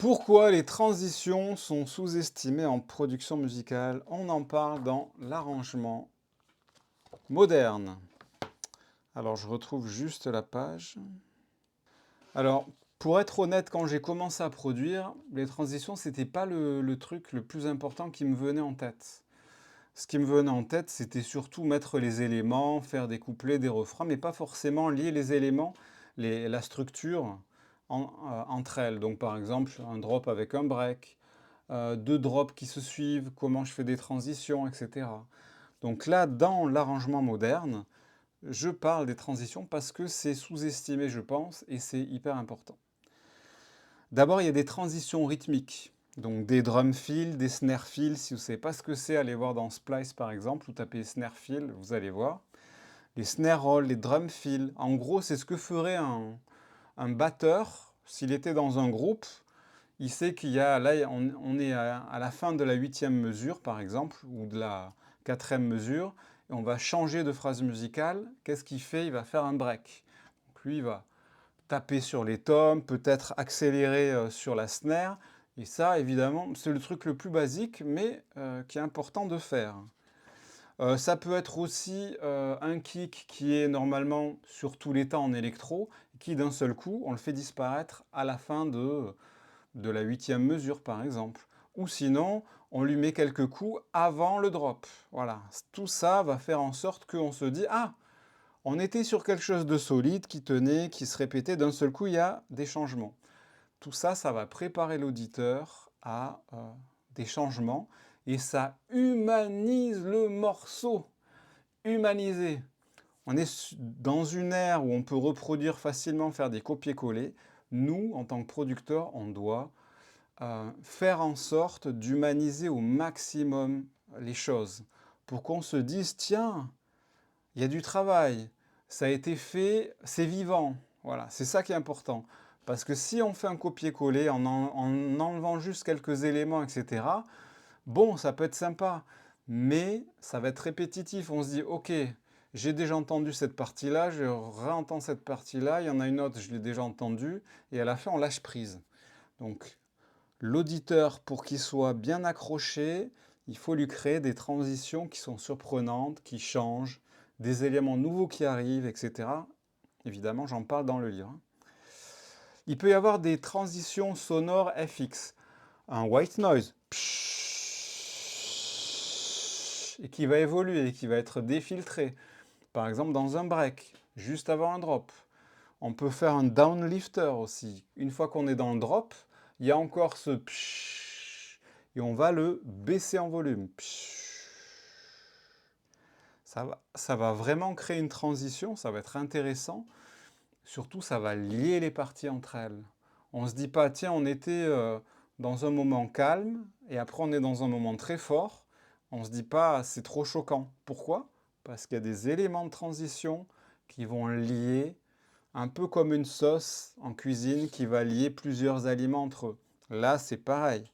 Pourquoi les transitions sont sous-estimées en production musicale? On en parle dans l'arrangement moderne. Alors, je retrouve juste la page. Alors, pour être honnête, quand j'ai commencé à produire, les transitions, c'était pas le truc le plus important qui me venait en tête. Ce qui me venait en tête, c'était surtout mettre les éléments, faire des couplets, des refrains, mais pas forcément lier les éléments, la structure entre elles. Donc, par exemple, un drop avec un break, deux drops qui se suivent, comment je fais des transitions, etc. Donc là, dans l'arrangement moderne, je parle des transitions parce que c'est sous-estimé, je pense, et c'est hyper important. D'abord, il y a des transitions rythmiques, donc des drum fills, des snare fills. Si vous ne savez pas ce que c'est, allez voir dans Splice par exemple, vous tapez snare fill, vous allez voir. Les snare rolls, les drum fills, en gros, c'est ce que ferait un batteur s'il était dans un groupe. Il sait qu'il y a, là, on est à la fin de la 8e mesure, par exemple, ou de la 4e mesure, et on va changer de phrase musicale. Qu'est-ce qu'il fait? Il va faire un break. Donc lui, il va taper sur les tomes, peut-être accélérer sur la snare, et ça, évidemment, c'est le truc le plus basique, mais qui est important de faire. Ça peut être aussi un kick qui est normalement sur tous les temps en électro, qui d'un seul coup, on le fait disparaître à la fin de la 8e mesure par exemple. Ou sinon, on lui met quelques coups avant le drop. Voilà, tout ça va faire en sorte qu'on se dit « Ah, on était sur quelque chose de solide, qui tenait, qui se répétait, d'un seul coup, il y a des changements. » Tout ça, ça va préparer l'auditeur à des changements et ça humanise le morceau. Humaniser. On est dans une ère où on peut reproduire facilement, faire des copier-coller. Nous, en tant que producteurs, on doit faire en sorte d'humaniser au maximum les choses pour qu'on se dise, tiens, il y a du travail, ça a été fait, c'est vivant. Voilà, c'est ça qui est important. Parce que si on fait un copier-coller en enlevant juste quelques éléments, etc., bon, ça peut être sympa, mais ça va être répétitif. On se dit, ok, j'ai déjà entendu cette partie-là, je réentends cette partie-là, il y en a une autre, je l'ai déjà entendue, et à la fin, on lâche prise. Donc, l'auditeur, pour qu'il soit bien accroché, il faut lui créer des transitions qui sont surprenantes, qui changent, des éléments nouveaux qui arrivent, etc. Évidemment, j'en parle dans le livre. Il peut y avoir des transitions sonores FX. Un white noise, et qui va évoluer, qui va être défiltré. Par exemple, dans un break, juste avant un drop. On peut faire un downlifter aussi. Une fois qu'on est dans le drop, il y a encore ce pshhh, et on va le baisser en volume. Ça va vraiment créer une transition, ça va être intéressant. Surtout, ça va lier les parties entre elles. On ne se dit pas, tiens, on était dans un moment calme, et après on est dans un moment très fort. On ne se dit pas, c'est trop choquant. Pourquoi? Parce qu'il y a des éléments de transition qui vont lier un peu comme une sauce en cuisine qui va lier plusieurs aliments entre eux. Là, c'est pareil.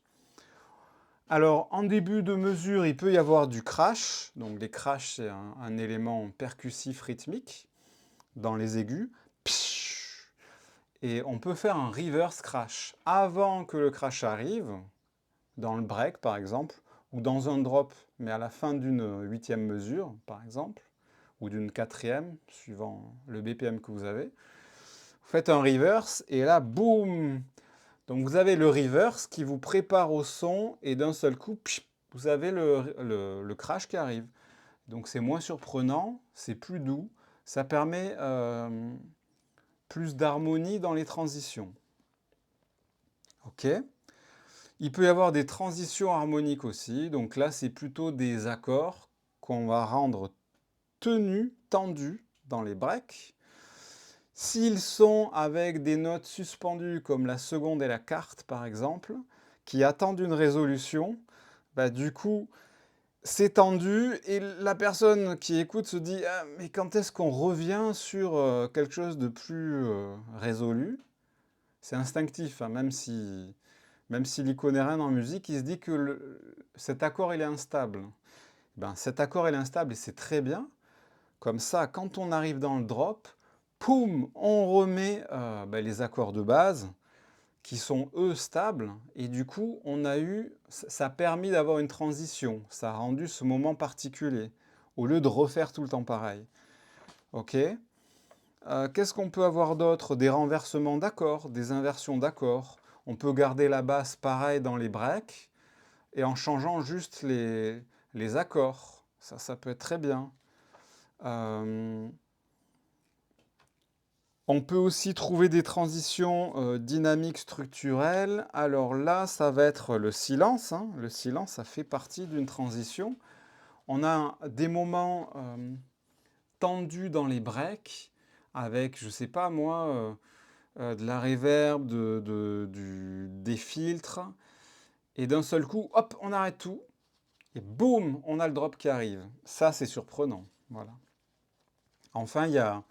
Alors, en début de mesure, il peut y avoir du crash. Donc, les crashs, c'est un élément percussif rythmique dans les aigus. Et on peut faire un reverse crash. Avant que le crash arrive, dans le break par exemple, ou dans un drop, mais à la fin d'une 8e mesure, par exemple, ou d'une 4e, suivant le BPM que vous avez, vous faites un reverse, et là, boum! Donc vous avez le reverse qui vous prépare au son, et d'un seul coup, vous avez le crash qui arrive. Donc c'est moins surprenant, c'est plus doux, ça permet plus d'harmonie dans les transitions. Ok. Il peut y avoir des transitions harmoniques aussi, donc là c'est plutôt des accords qu'on va rendre tenus, tendus dans les breaks. S'ils sont avec des notes suspendues comme la seconde et la quarte par exemple, qui attendent une résolution, bah, du coup c'est tendu et la personne qui écoute se dit ah, mais quand est-ce qu'on revient sur quelque chose de plus résolu? C'est instinctif, hein, même s'il n'y connaît rien en musique, il se dit que cet accord il est instable. Ben, cet accord il est instable et c'est très bien. Comme ça, quand on arrive dans le drop, poum, on remet les accords de base qui sont eux stables, et du coup ça a permis d'avoir une transition, ça a rendu ce moment particulier, au lieu de refaire tout le temps pareil. Ok. Qu'est-ce qu'on peut avoir d'autre? Des renversements d'accords, des inversions d'accords. On peut garder la basse pareil dans les breaks, et en changeant juste les accords. Ça peut être très bien. On peut aussi trouver des transitions dynamiques structurelles. Alors là, ça va être le silence, hein. Le silence, ça fait partie d'une transition. On a des moments tendus dans les breaks, avec, je sais pas moi, de la reverb, des filtres. Et d'un seul coup, hop, on arrête tout. Et boum, on a le drop qui arrive. Ça, c'est surprenant. Voilà. Enfin, il y a...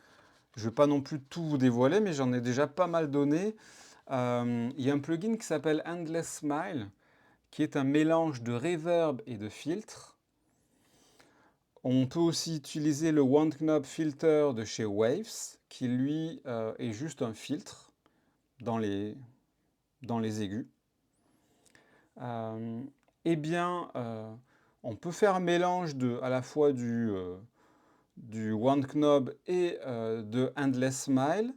Je ne vais pas non plus tout vous dévoiler, mais j'en ai déjà pas mal donné. Il y a un plugin qui s'appelle Endless Smile, qui est un mélange de reverb et de filtre. On peut aussi utiliser le One Knob Filter de chez Waves, qui lui est juste un filtre dans les aigus. Eh bien, on peut faire un mélange à la fois du One Knob et de Endless Smile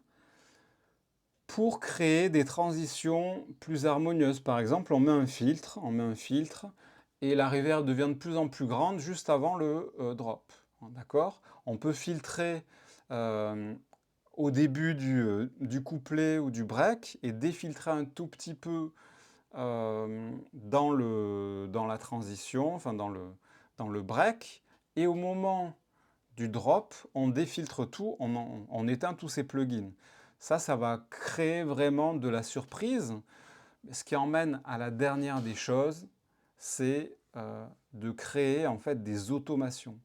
pour créer des transitions plus harmonieuses. Par exemple, on met un filtre, et la reverb devient de plus en plus grande juste avant le drop. D'accord? On peut filtrer au début du couplet ou du break et défiltrer un tout petit peu dans la transition, enfin dans le break, et au moment du drop, on défiltre tout, on éteint tous ces plugins. Ça va créer vraiment de la surprise. Ce qui emmène à la dernière des choses, c'est de créer en fait des automations.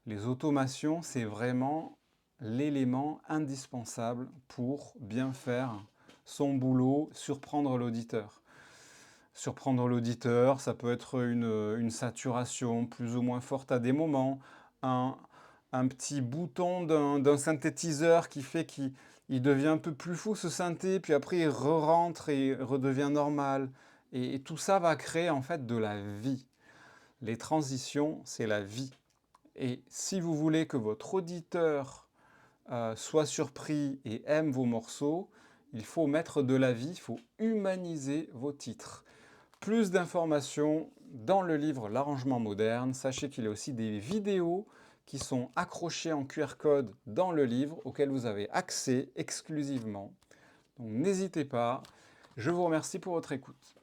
Les automations, c'est vraiment l'élément indispensable pour bien faire son boulot, surprendre l'auditeur. Surprendre l'auditeur, ça peut être une saturation plus ou moins forte à des moments, un petit bouton d'un synthétiseur qui fait qu'il devient un peu plus fou ce synthé, puis après il re-rentre et redevient normal. Et tout ça va créer en fait de la vie. Les transitions, c'est la vie. Et si vous voulez que votre auditeur soit surpris et aime vos morceaux, il faut mettre de la vie, il faut humaniser vos titres. Plus d'informations dans le livre L'arrangement moderne. Sachez qu'il y a aussi des vidéos qui sont accrochées en QR code dans le livre auxquelles vous avez accès exclusivement. Donc n'hésitez pas. Je vous remercie pour votre écoute.